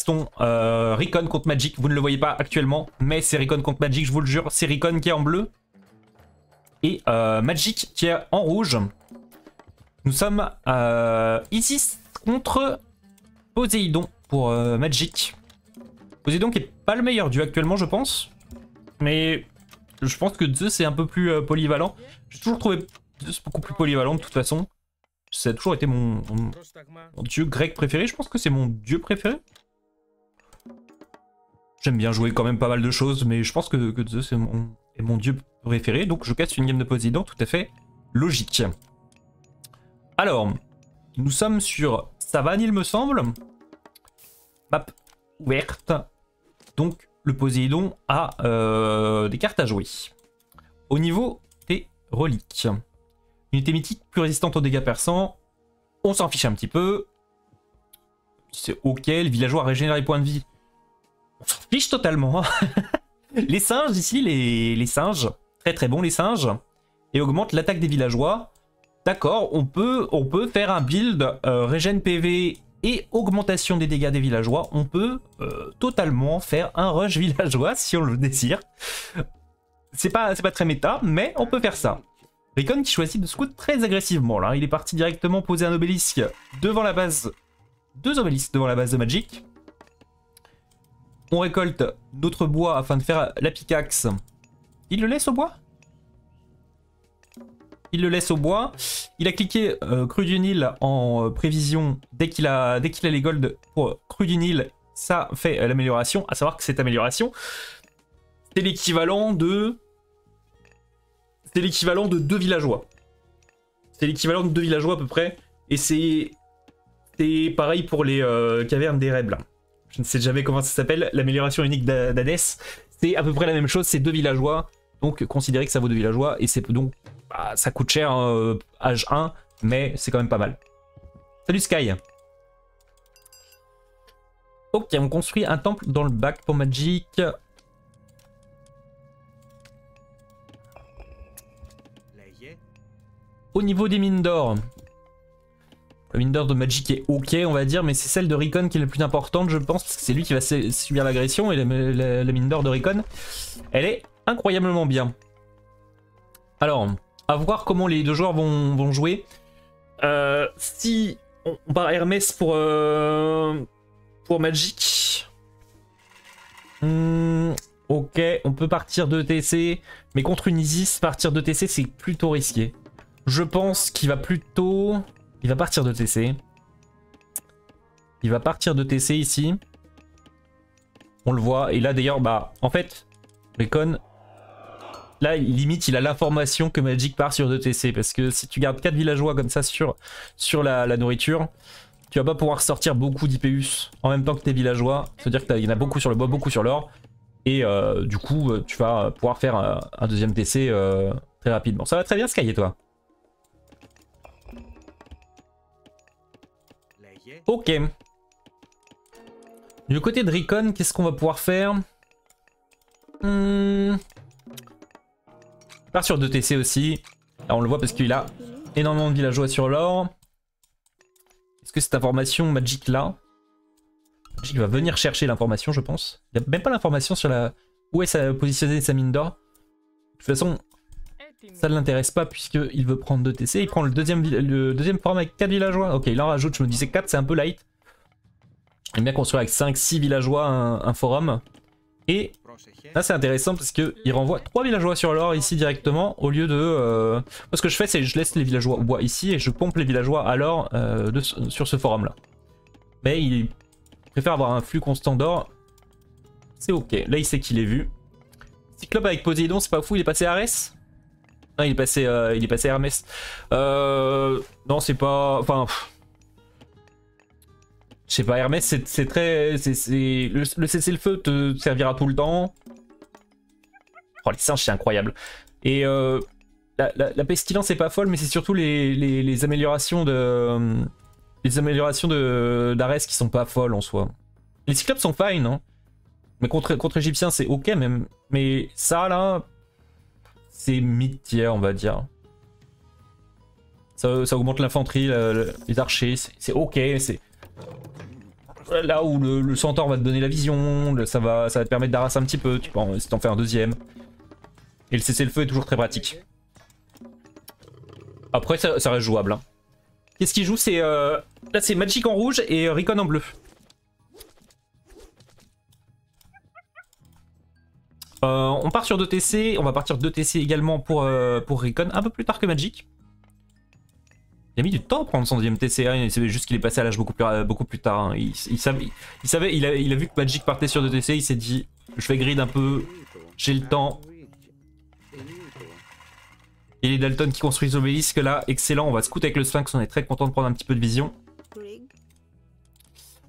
baston Recon contre Magic. Vous ne le voyez pas actuellement, mais c'est Recon contre Magic, je vous le jure. C'est Recon qui est en bleu et Magic qui est en rouge. Nous sommes Isis contre Poséidon pour Magic. Poséidon qui est pas le meilleur dieu actuellement, je pense. Mais je pense que Zeus est un peu plus polyvalent. J'ai toujours trouvé Zeus beaucoup plus polyvalent de toute façon. Ça a toujours été mon dieu grec préféré. Je pense que c'est mon dieu préféré. J'aime bien jouer quand même pas mal de choses, mais je pense que Zeus est mon dieu préféré. Donc je casse une game de Poséidon, tout à fait logique. Alors, nous sommes sur savane, il me semble. Map ouverte. Donc le Poséidon a des cartes à jouer. Au niveau des reliques. Unité mythique plus résistante aux dégâts perçants. On s'en fiche un petit peu. C'est ok, le villageois régénère les points de vie. On s'en fiche totalement. Les singes ici, les singes. Très très bons les singes. Et augmente l'attaque des villageois. D'accord, on peut faire un build régène PV et augmentation des dégâts des villageois. On peut totalement faire un rush villageois si on le désire. C'est pas très méta, mais on peut faire ça. Recon qui choisit de scout très agressivement là. Il est parti directement poser un obélisque devant la base. 2 obélisques devant la base de Magic. On récolte d'autres bois afin de faire la pickaxe. Il le laisse au bois? Il le laisse au bois. Il a cliqué Crue du Nil en prévision. Dès qu'il a les golds pour Crue du Nil, ça fait l'amélioration. À savoir que cette amélioration, c'est l'équivalent de... C'est l'équivalent de 2 villageois. C'est l'équivalent de 2 villageois à peu près. Et c'est pareil pour les cavernes des rêves là. Je ne sais jamais comment ça s'appelle. L'amélioration unique d'Hadès. C'est à peu près la même chose. C'est 2 villageois. Donc considérez que ça vaut 2 villageois. Et c'est donc... Bah, ça coûte cher âge 1. Mais c'est quand même pas mal. Salut Sky. Ok, on construit un temple dans le bac pour Magic. Au niveau des mines d'or, la mine d'or de Magic est ok on va dire, mais c'est celle de Recon qui est la plus importante je pense, parce que c'est lui qui va subir l'agression, et la mine d'or de Recon, elle est incroyablement bien. Alors, à voir comment les deux joueurs vont jouer. Si on part Hermès pour Magic, ok, on peut partir de TC, mais contre une Isis, partir de TC c'est plutôt risqué. Je pense qu'il va plutôt... Il va partir de TC. Il va partir de TC ici. On le voit. Et là d'ailleurs, bah en fait, Recon, là limite il a l'information que Magic part sur 2 TC. Parce que si tu gardes 4 villageois comme ça sur la nourriture, tu vas pas pouvoir sortir beaucoup d'IPUS en même temps que tes villageois. C'est-à-dire qu'il y en a beaucoup sur le bois, beaucoup sur l'or. Et du coup, tu vas pouvoir faire un deuxième TC très rapidement. Ça va très bien Sky et toi? Ok. Du côté de Recon, qu'est-ce qu'on va pouvoir faire? Part sur 2 TC aussi. Là on le voit parce qu'il a énormément de villageois sur l'or. Est-ce que cette information Magic là? Magic va venir chercher l'information je pense. Il n'y a même pas l'information sur la... où est positionnée sa mine d'or. De toute façon, ça ne l'intéresse pas puisqu'il veut prendre 2 TC. Il prend le deuxième forum avec 4 villageois. Ok, il en rajoute, je me disais 4 c'est un peu light. Il aime bien construire avec 5-6 villageois un forum. Et là c'est intéressant parce qu'il renvoie 3 villageois sur l'or ici directement au lieu de... Moi ce que je fais c'est que je laisse les villageois au bois ici et je pompe les villageois à l'or sur ce forum là. Mais il préfère avoir un flux constant d'or. C'est ok, là il sait qu'il est vu. Cyclope avec Poséidon c'est pas fou, il est passé à Arès? Non, il est passé Hermès. Non, c'est pas... Enfin... Je sais pas, Hermès, c'est très... Le cessez-le-feu te servira tout le temps. Oh, les singes, c'est incroyable. Et la pestilence, c'est pas folle, mais c'est surtout les améliorations de... Les améliorations d'Arès qui sont pas folles en soi. Les cyclopes sont fine, hein. Mais contre égyptien, c'est ok, même. Mais ça, là... C'est mid-tier on va dire. Ça augmente l'infanterie, les archers, c'est ok. là où le centaure va te donner la vision, ça va te permettre d'arraser un petit peu, tu peux si t'en fais un deuxième. Et le cessez-le-feu est toujours très pratique. Après ça reste jouable. Hein. Qu'est-ce qu'il joue? C'est là c'est Magic en rouge et Recon en bleu. On part sur 2 TC, on va partir 2 TC également pour Recon, un peu plus tard que Magic. Il a mis du temps à prendre son deuxième TC, hein. C'est juste qu'il est passé à l'âge beaucoup plus tard. Hein. Il a vu que Magic partait sur 2 TC, il s'est dit je vais grid un peu, j'ai le temps. Et les Dalton qui construisent l'obélisque là, excellent, on va scout avec le Sphinx, on est très content de prendre un petit peu de vision.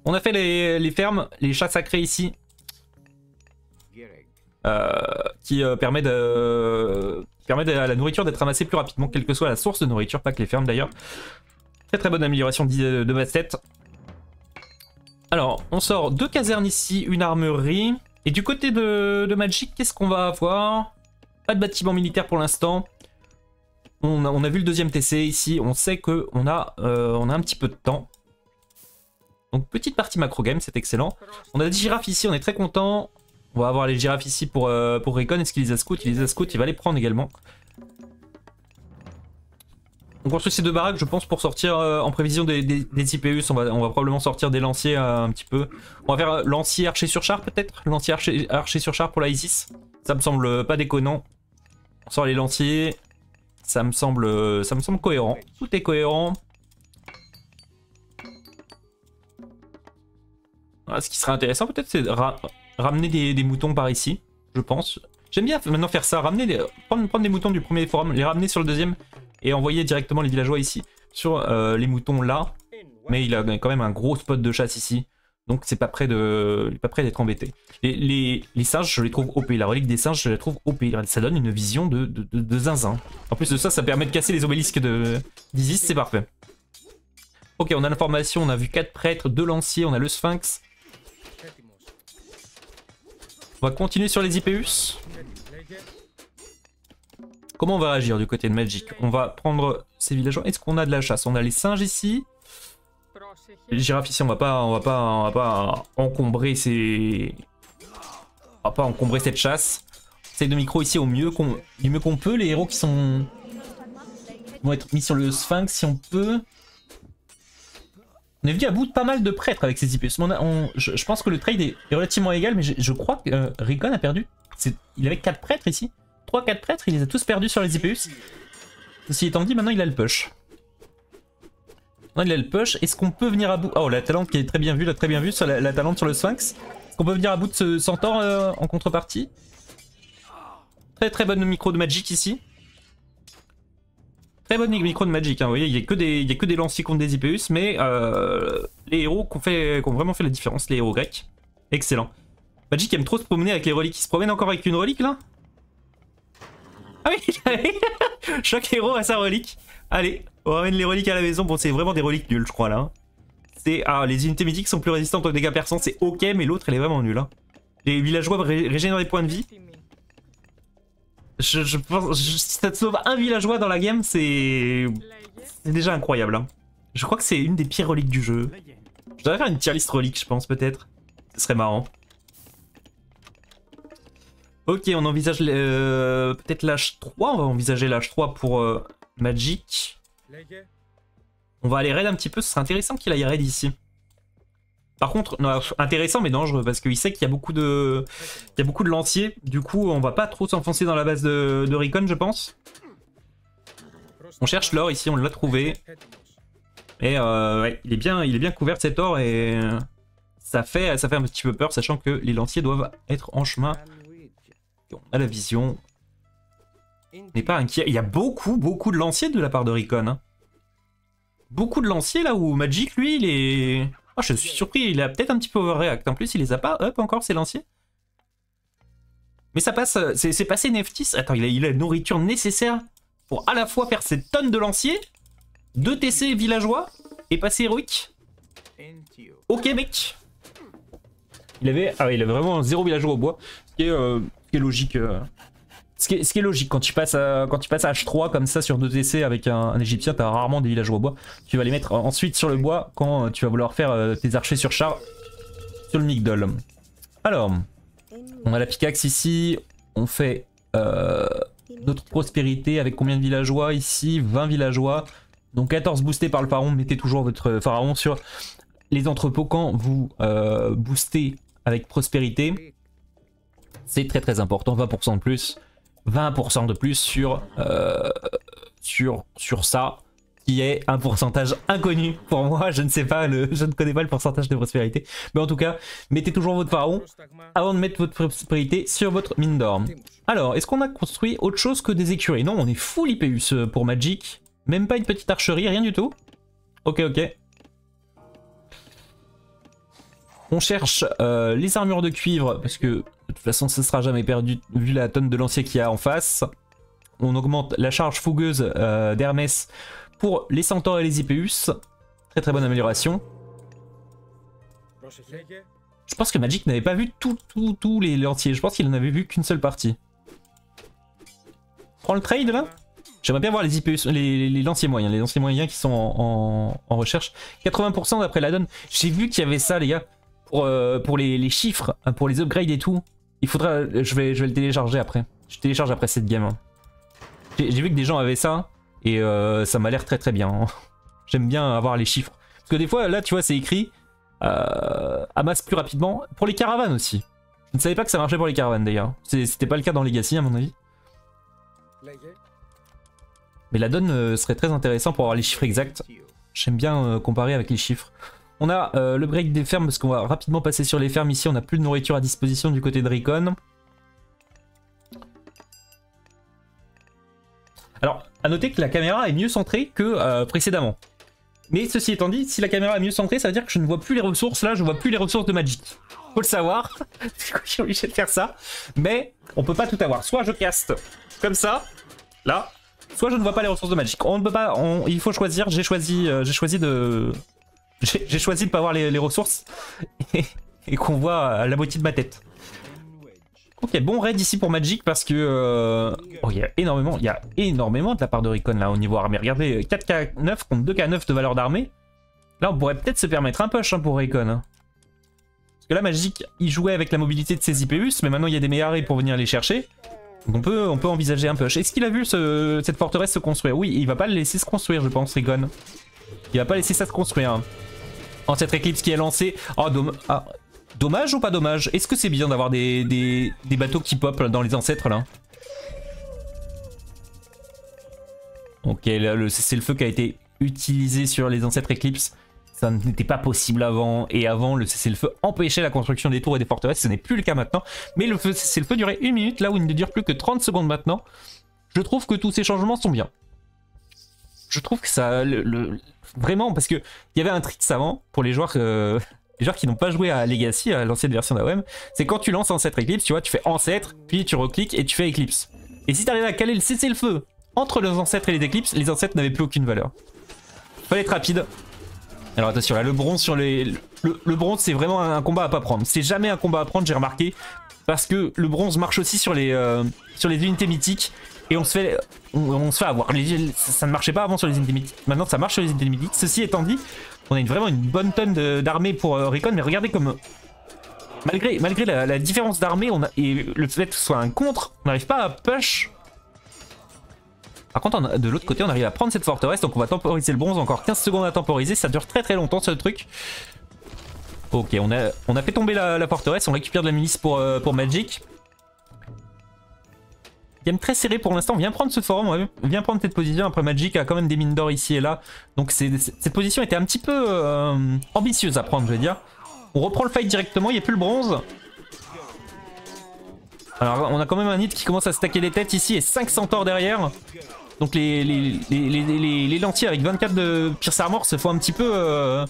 On a fait les fermes, les chats sacrés ici. Qui permet à la nourriture d'être ramassée plus rapidement, quelle que soit la source de nourriture, pas que les fermes d'ailleurs. Très très bonne amélioration de basset. Alors, on sort 2 casernes ici, une armurerie. Et du côté de Magic, qu'est-ce qu'on va avoir? Pas de bâtiment militaire pour l'instant. On a vu le deuxième TC ici, on sait qu'on a un petit peu de temps. Donc petite partie macro game, c'est excellent. On a des girafes ici, on est très content. On va avoir les girafes ici pour Recon. Est-ce qu'il les a scouts? Il les a scouts, il va les prendre également. On construit ces 2 baraques, je pense, pour sortir en prévision des IPUs. On va probablement sortir des lanciers un petit peu. On va faire lancier archer sur char peut-être. Lancier archer sur char pour la Isis. Ça me semble pas déconnant. On sort les lanciers. Ça me semble cohérent. Tout est cohérent. Voilà, ce qui serait intéressant peut-être, c'est ramener des moutons par ici, je pense. J'aime bien maintenant faire ça, prendre des moutons du premier forum, les ramener sur le deuxième et envoyer directement les villageois ici sur les moutons là. Mais il a quand même un gros spot de chasse ici, donc c'est pas prêt d'être embêté. Les singes, je les trouve OP, la relique des singes, je la trouve OP. Ça donne une vision de zinzin. En plus de ça, ça permet de casser les obélisques d'Isis, c'est parfait. Ok, on a l'information, on a vu 4 prêtres, 2 lanciers, on a le Sphinx. On va continuer sur les IPUs. Comment on va réagir du côté de Magic? On va prendre ces villageois. Est-ce qu'on a de la chasse? On a les singes ici. Les girafes ici, on va pas encombrer on va pas encombrer cette chasse. On essaye de micro ici du mieux qu'on peut. Les héros qui vont être mis sur le Sphinx si on peut. On est venu à bout de pas mal de prêtres avec ces IPUs. Je pense que le trade est relativement égal, mais je crois que Recon a perdu. Il avait 4 prêtres ici. 3-4 prêtres, il les a tous perdus sur les IPUs. Ceci étant dit, maintenant il a le push. Est-ce qu'on peut venir à bout? Oh, la talente qui est très bien vue, la talente sur le Sphinx. Est-ce qu'on peut venir à bout de ce centaure en contrepartie? Très très bonne micro de Magic ici. Très bonne micro de Magic, hein. Vous voyez, il n'y a que des lanciers contre des IPUs, mais les héros qui ont vraiment fait la différence, les héros grecs. Excellent. Magic aime trop se promener avec les reliques. Il se promène encore avec une relique là? Ah oui, chaque héros a sa relique. Allez, on ramène les reliques à la maison. Bon, c'est vraiment des reliques nulles, je crois là. Les unités mythiques sont plus résistantes aux dégâts perçants, c'est ok, mais l'autre elle est vraiment nulle. Hein. Les villageois régénèrent des points de vie. Je pense si ça te sauve un villageois dans la game, c'est déjà incroyable. Hein. Je crois que c'est une des pires reliques du jeu. Je devrais faire une tier list relique, je pense, peut-être. Ce serait marrant. Ok, on envisage peut-être l'H3. On va envisager l'H3 pour Magic. On va aller raid un petit peu. Ce serait intéressant qu'il aille raid ici. Par contre, non, intéressant mais dangereux parce qu'il sait qu'il y a beaucoup de lanciers. Du coup, on va pas trop s'enfoncer dans la base de Recon, je pense. On cherche l'or ici, on l'a trouvé. Et ouais, il est bien couvert de cet or et ça fait un petit peu peur, sachant que les lanciers doivent être en chemin. On a la vision. On n'est pas inquiet. Il y a beaucoup de lanciers de la part de Recon. Hein. Beaucoup de lanciers là où Magic, lui, il est... Oh, je suis surpris, il a peut-être un petit peu overreact. En plus, il les a pas up encore, ces lanciers. Mais ça passe, c'est passé Neftis. Attends, il a la nourriture nécessaire pour à la fois faire cette tonne de lanciers, 2 TC villageois et passer héroïque. Ok, mec. Il avait vraiment 0 villageois au bois, ce qui est logique. Ce qui est logique, quand tu passes à H3 comme ça sur 2 TC avec un égyptien, t'as rarement des villageois au bois. Tu vas les mettre ensuite sur le bois quand tu vas vouloir faire tes archers sur char. sur le Migdol. Alors, on a la pickaxe ici, on fait notre prospérité avec combien de villageois ici? 20 villageois, donc 14 boostés par le pharaon. Mettez toujours votre pharaon sur les entrepôts quand vous boostez avec prospérité. C'est très très important, 20% de plus. 20% de plus sur ça, qui est un pourcentage inconnu pour moi. Je ne sais pas, je ne connais pas le pourcentage de prospérité. Mais en tout cas, mettez toujours votre pharaon avant de mettre votre prospérité sur votre mine d'or. Alors, est-ce qu'on a construit autre chose que des écuries? Non, on est full IPUS pour Magic. Même pas une petite archerie, rien du tout. Ok, ok. On cherche les armures de cuivre, parce que de toute façon, ce sera jamais perdu vu la tonne de lancier qu'il y a en face. On augmente la charge fougueuse d'Hermès pour les centaures et les IPUS. Très très bonne amélioration. Je pense que Magic n'avait pas vu tous les lanciers. Je pense qu'il en avait vu qu'une seule partie. Prends le trade là. J'aimerais bien voir les IPUS, les lanciers moyens. Les lanciers moyens qui sont en recherche. 80% d'après la donne. J'ai vu qu'il y avait ça les gars. Pour les chiffres, pour les upgrades et tout. Il faudra... Je vais le télécharger après. Je télécharge après cette game. J'ai vu que des gens avaient ça. Et ça m'a l'air très très bien. J'aime bien avoir les chiffres. Parce que des fois, là, tu vois, c'est écrit amasse plus rapidement. Pour les caravanes aussi. Je ne savais pas que ça marchait pour les caravanes d'ailleurs. C'était pas le cas dans Legacy à mon avis. Mais la donne serait très intéressant pour avoir les chiffres exacts. J'aime bien comparer avec les chiffres. On a le break des fermes parce qu'on va rapidement passer sur les fermes ici. On n'a plus de nourriture à disposition du côté de Recon. Alors, à noter que la caméra est mieux centrée que précédemment. Mais ceci étant dit, si la caméra est mieux centrée, ça veut dire que je ne vois plus les ressources. Là, je vois plus les ressources de Magic. Faut le savoir. Je suis obligé de faire ça. Mais on peut pas tout avoir. Soit je caste comme ça, là, soit je ne vois pas les ressources de Magic. On ne peut pas. Il faut choisir. J'ai choisi de pas voir les ressources et qu'on voit la moitié de ma tête. Ok, bon raid ici pour Magic parce que oh, il y a énormément de la part de Recon là au niveau armée. Regardez, 4K9 contre 2K9 de valeur d'armée. Là on pourrait peut-être se permettre un push hein, pour Recon. Hein. Parce que là Magic il jouait avec la mobilité de ses IPUS, mais maintenant il y a des méharés pour venir les chercher. Donc on peut envisager un push. Est-ce qu'il a vu cette forteresse se construire? Oui, il va pas le laisser se construire je pense Recon. Il va pas laisser ça se construire. Hein. En cette éclipse qui est lancée. Oh dommage ou pas dommage? Est-ce que c'est bien d'avoir des bateaux qui pop dans les ancêtres là? Ok, là le cessez-le-feu qui a été utilisé sur les ancêtres éclipses, ça n'était pas possible avant. Et avant, le cessez-le-feu empêchait la construction des tours et des forteresses. Ce n'est plus le cas maintenant. Mais le cessez-le-feu durait 1 minute, là où il ne dure plus que 30 secondes maintenant. Je trouve que tous ces changements sont bien. Je trouve que ça... Vraiment, parce qu'il y avait un trick avant pour les joueurs... Les joueurs qui n'ont pas joué à Legacy, à l'ancienne version d'AOM, c'est quand tu lances Ancêtre Eclipse, tu vois, tu fais Ancêtre, puis tu recliques et tu fais Eclipse. Et si tu arrives à caler le cessez-le-feu entre les ancêtres et les éclipses, les ancêtres n'avaient plus aucune valeur. Fallait être rapide. Alors attention, là, le bronze sur les... Le bronze, c'est vraiment un combat à pas prendre. C'est jamais un combat à prendre, j'ai remarqué. Parce que le bronze marche aussi sur les unités mythiques. Et on se fait avoir. Ça ne marchait pas avant sur les unités mythiques. Maintenant, ça marche sur les unités mythiques. Ceci étant dit, on a vraiment une bonne tonne d'armée pour Recon. Mais regardez comme... Malgré la différence d'armée et le fait que ce soit un contre, on n'arrive pas à push. Par contre, de l'autre côté, on arrive à prendre cette forteresse. Donc on va temporiser le bronze. Encore 15 secondes à temporiser. Ça dure très très longtemps ce truc. Ok, on a fait tomber la forteresse. On récupère de la milice pour Magic. Game très serré pour l'instant. On vient prendre ce forum, on vient prendre cette position. Après Magic a quand même des mines d'or ici et là. Donc cette position était un petit peu ambitieuse à prendre, je vais dire. On reprend le fight directement, il n'y a plus le bronze. Alors on a quand même un hit qui commence à stacker les têtes ici et 5 centaures derrière. Donc les lentilles avec 24 de Pierce Armor se font un petit peu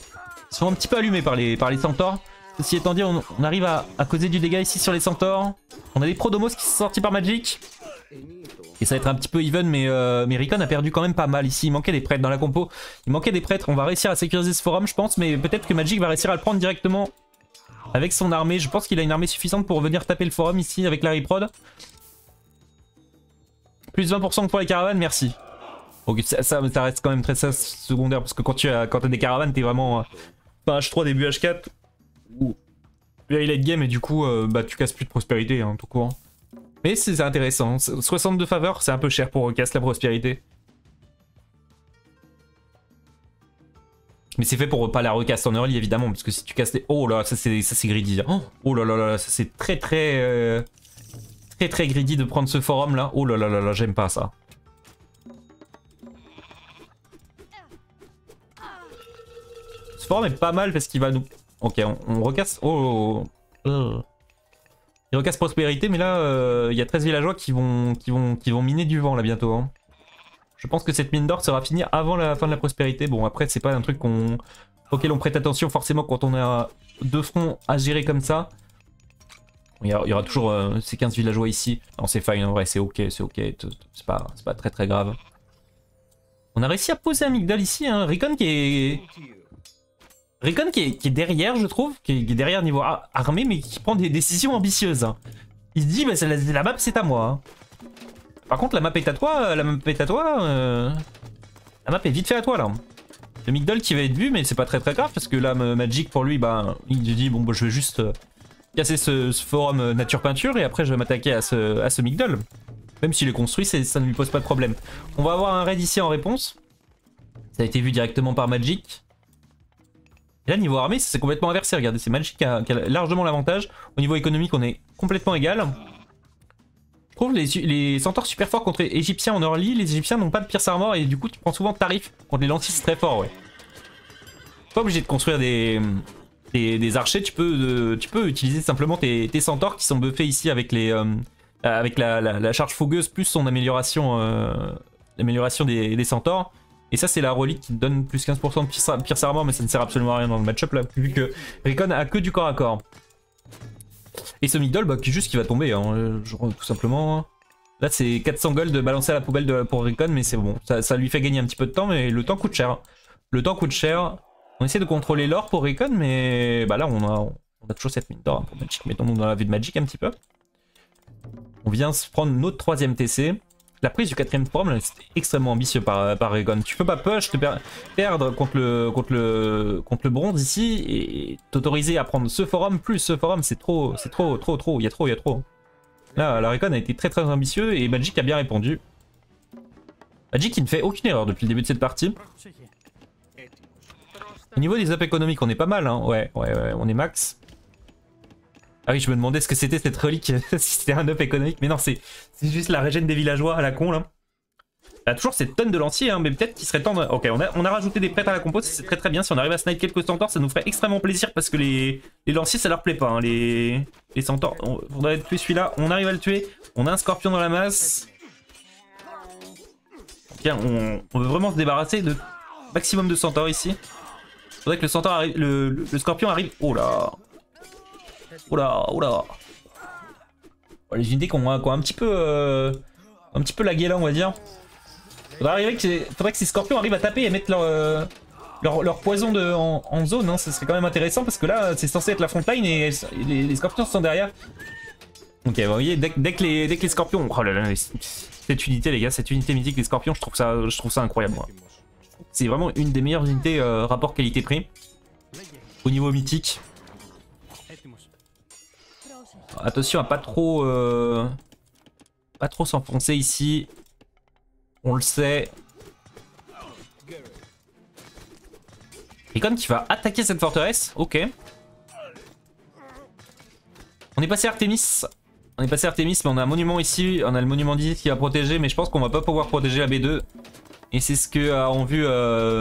allumés par les centaures. Ceci étant dit, on arrive à causer du dégât ici sur les centaures. On a des Prodomos qui sont sortis par Magic. Et ça va être un petit peu even, mais Recon a perdu quand même pas mal ici. Il manquait des prêtres dans la compo. Il manquait des prêtres. On va réussir à sécuriser ce forum, je pense. Mais peut-être que Magic va réussir à le prendre directement avec son armée. Je pense qu'il a une armée suffisante pour venir taper le forum ici avec la reprod. Plus 20% pour les caravanes, merci. Ok, ça reste quand même très secondaire. Parce que quand t'as des caravanes, t'es vraiment pas H3 début H4. very late game et du coup, bah tu casses plus de prospérité, hein, tout court. Mais c'est intéressant. 62 faveurs, c'est un peu cher pour casser la prospérité. Mais c'est fait pour pas la recasser en early évidemment, parce que si tu casses les... Oh là, ça c'est greedy. Oh là là là, ça c'est très greedy de prendre ce forum là. Oh là là là là, j'aime pas ça. Ce forum est pas mal parce qu'il va nous... Ok, on recasse... Oh. Il recasse prospérité, mais là, il y a 13 villageois qui vont miner du vent là bientôt. Hein. Je pense que cette mine d'or sera finie avant la fin de la prospérité. Bon, après, c'est pas un truc auquel on prête attention forcément quand on a deux fronts à gérer comme ça. Il y aura toujours ces 15 villageois ici. Non, c'est fine, en vrai, c'est ok, c'est ok. C'est pas très grave. On a réussi à poser un Migdal ici. Hein. Recon qui est derrière, je trouve. Qui est derrière niveau armé, mais qui prend des décisions ambitieuses. Hein. Il se dit, bah, la map, c'est à moi. Hein. Par contre, la map est à toi, la map est vite fait à toi là. Le Migdal qui va être vu, mais c'est pas très grave parce que là, Magic pour lui, bah, il dit bon, bah, je vais juste casser ce forum nature peinture et après je vais m'attaquer à ce Migdal. Même s'il est construit, ça ne lui pose pas de problème. On va avoir un raid ici en réponse. Ça a été vu directement par Magic. Et là, niveau armée, c'est complètement inversé. Regardez, c'est Magic qui a largement l'avantage. Au niveau économique, on est complètement égal. Je trouve les centaures super forts contre les égyptiens en early, les égyptiens n'ont pas de pierce armor et du coup tu prends souvent tarif contre les lanciers, c'est très fort, ouais. Pas obligé de construire des archers, tu peux utiliser simplement tes centaures qui sont buffés ici avec la charge fougueuse plus son amélioration, l'amélioration des centaures. Et ça c'est la relique qui te donne plus 15% de pierce armor, mais ça ne sert absolument à rien dans le match-up là, vu que Recon a que du corps à corps. Et ce Migdal, bah, qui va tomber, hein, tout simplement. Là, c'est 400 gold balancé à la poubelle pour Recon, mais c'est bon. Ça lui fait gagner un petit peu de temps, mais le temps coûte cher. Le temps coûte cher. On essaie de contrôler l'or pour Recon, mais bah là, on a toujours cette mine d'or hein, pour Magic. Mettons-nous dans la vue de Magic un petit peu. On vient se prendre notre 3ème TC. La prise du 4ème forum, c'était extrêmement ambitieux par Recon. Tu peux pas push, te perdre contre le bronze ici et t'autoriser à prendre ce forum plus ce forum, c'est trop. Il y a trop. Là, la Recon a été très ambitieux et Magic a bien répondu. Magic qui ne fait aucune erreur depuis le début de cette partie. Au niveau des up économiques, on est pas mal, hein. Ouais, on est max. Ah oui, je me demandais ce que c'était cette relique, si c'était un up économique, mais non, c'est juste la régène des villageois à la con là. Il y a toujours cette tonne de lanciers, hein, mais peut-être qu'il serait temps de... Ok, on a rajouté des prêtres à la compo, c'est très bien. Si on arrive à snipe quelques centaures, ça nous ferait extrêmement plaisir parce que les lanciers ça leur plaît pas. Hein. Les centaures, on faudrait tuer celui-là, on arrive à le tuer. On a un scorpion dans la masse. Tiens, on veut vraiment se débarrasser de maximum de centaures ici. Faudrait que le centaure arrive, le scorpion arrive. Oh là. Les unités qui ont un petit peu lagué là, on va dire. Faudrait que ces scorpions arrivent à taper et mettre leur poison en zone, hein. Ça serait quand même intéressant parce que là c'est censé être la frontline et les scorpions sont derrière. Ok, vous voyez, dès que les scorpions... Oh là là, cette unité les gars, cette unité mythique des scorpions, je trouve ça incroyable moi. C'est vraiment une des meilleures unités rapport qualité-prix au niveau mythique. Attention à pas trop s'enfoncer ici. On le sait. Recon qui va attaquer cette forteresse. Ok. On est passé Artemis. Mais on a un monument ici. On a le monument d'Isis qui va protéger, mais je pense qu'on va pas pouvoir protéger la B2. Et c'est ce que ont vu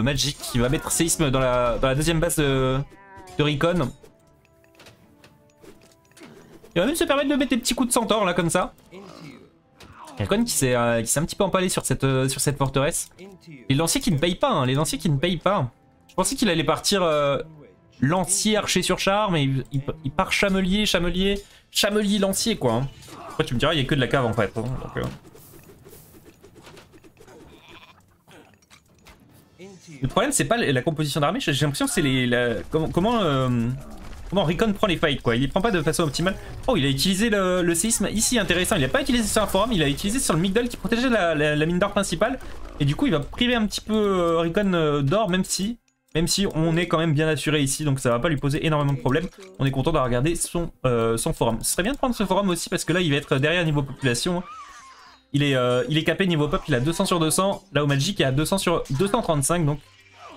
Magic qui va mettre séisme dans la deuxième base de Recon. Il va même se permettre de mettre des petits coups de centaure là comme ça. Recon qui s'est un petit peu empalé sur cette forteresse. Les lanciers qui ne payent pas, hein, Je pensais qu'il allait partir lancier, archer sur char, mais il part chamelier, lancier quoi. Hein. Après tu me diras, il n'y a que de la cave en fait. Hein, donc, Le problème c'est pas la composition d'armée, j'ai l'impression que c'est comment Recon prend les fights quoi, il les prend pas de façon optimale. Oh, il a utilisé le séisme ici, intéressant, il a pas utilisé sur un forum, il a utilisé sur le Migdal qui protégeait la mine d'or principale. Et du coup il va priver un petit peu Recon d'or, même si même si on est quand même bien assuré ici, donc ça va pas lui poser énormément de problèmes. On est content de regarder son forum. Ce serait bien de prendre ce forum aussi, parce que là, il va être derrière niveau population. Il est capé niveau pop, il a 200 sur 200, là où Magic est à 200 sur 235, donc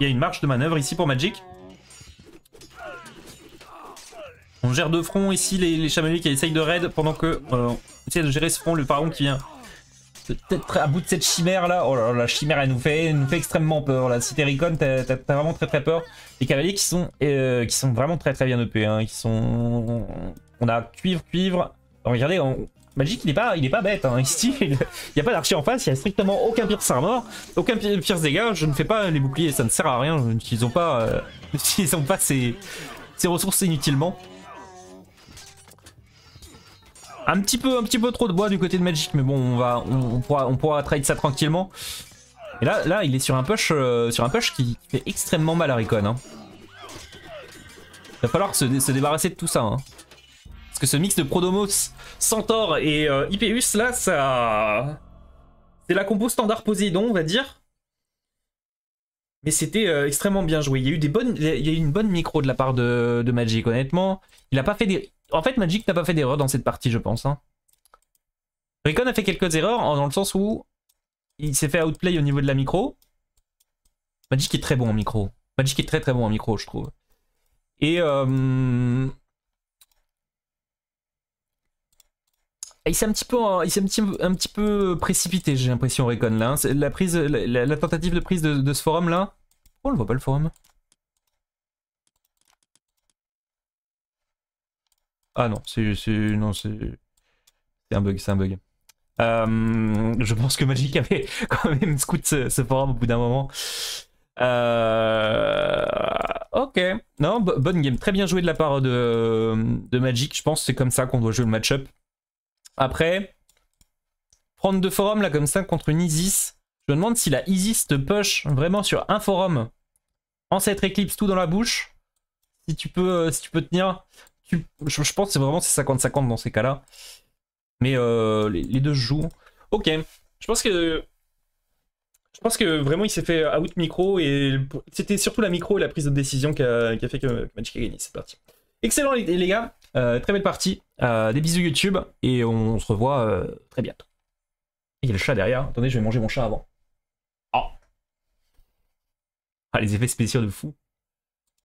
il y a une marge de manœuvre ici pour Magic. On gère de front ici les chameliers qui essayent de raid pendant que on essaie de gérer ce front, le pharaon qui vient peut-être à bout de cette chimère là. Oh là là, la chimère elle nous fait extrêmement peur là. Si t'es Recon, t'as vraiment très peur. Les cavaliers qui sont vraiment très bien EP, hein, qui sont... On a cuivre. Regardez, Magic il est pas bête, hein. Ici il n'y a pas d'archer en face, il n'y a strictement aucun pierce armor, aucun pierce dégâts. Je ne fais pas les boucliers, ça ne sert à rien. Ils ont pas ces ressources inutilement. Un petit peu trop de bois du côté de Magic, mais bon, on pourra trade ça tranquillement. Et là, il est sur un push qui fait extrêmement mal à Recon. Hein. Il va falloir se débarrasser de tout ça. Hein. Parce que ce mix de Prodomos, Centaure et Hypeus, là, ça... C'est la compo standard Poséidon, on va dire. Mais c'était extrêmement bien joué. Il y a eu une bonne micro de la part de Magic, honnêtement. Il a pas fait des... En fait, Magic n'a pas fait d'erreur dans cette partie, je pense. Hein. Recon a fait quelques erreurs, dans le sens où il s'est fait outplay au niveau de la micro. Magic est très bon en micro. Magic est très bon en micro, je trouve. Et il s'est un petit peu précipité, j'ai l'impression, Recon là. Hein. La tentative de prise de ce forum là. Oh, on le voit pas le forum. Ah non, c'est un bug, c'est un bug. Je pense que Magic avait quand même scout ce forum au bout d'un moment. Ok. Non, bonne game. Très bien joué de la part de Magic. Je pense que c'est comme ça qu'on doit jouer le match-up. Après, prendre deux forums là comme ça contre une Isis. Je me demande si la Isis te push vraiment sur un forum en cette éclipse tout dans la bouche. Si tu peux tenir. Je pense que c'est vraiment 50-50 dans ces cas-là. Mais les deux se jouent. Ok. Je pense que vraiment il s'est fait out micro et c'était surtout la micro et la prise de décision qui a fait que Magic a gagné. C'est parti. Excellent les gars. Très belle partie. Des bisous YouTube et on se revoit très bientôt. Il y a le chat derrière. Attendez, je vais manger mon chat avant. Oh. Ah, les effets spéciaux de fou.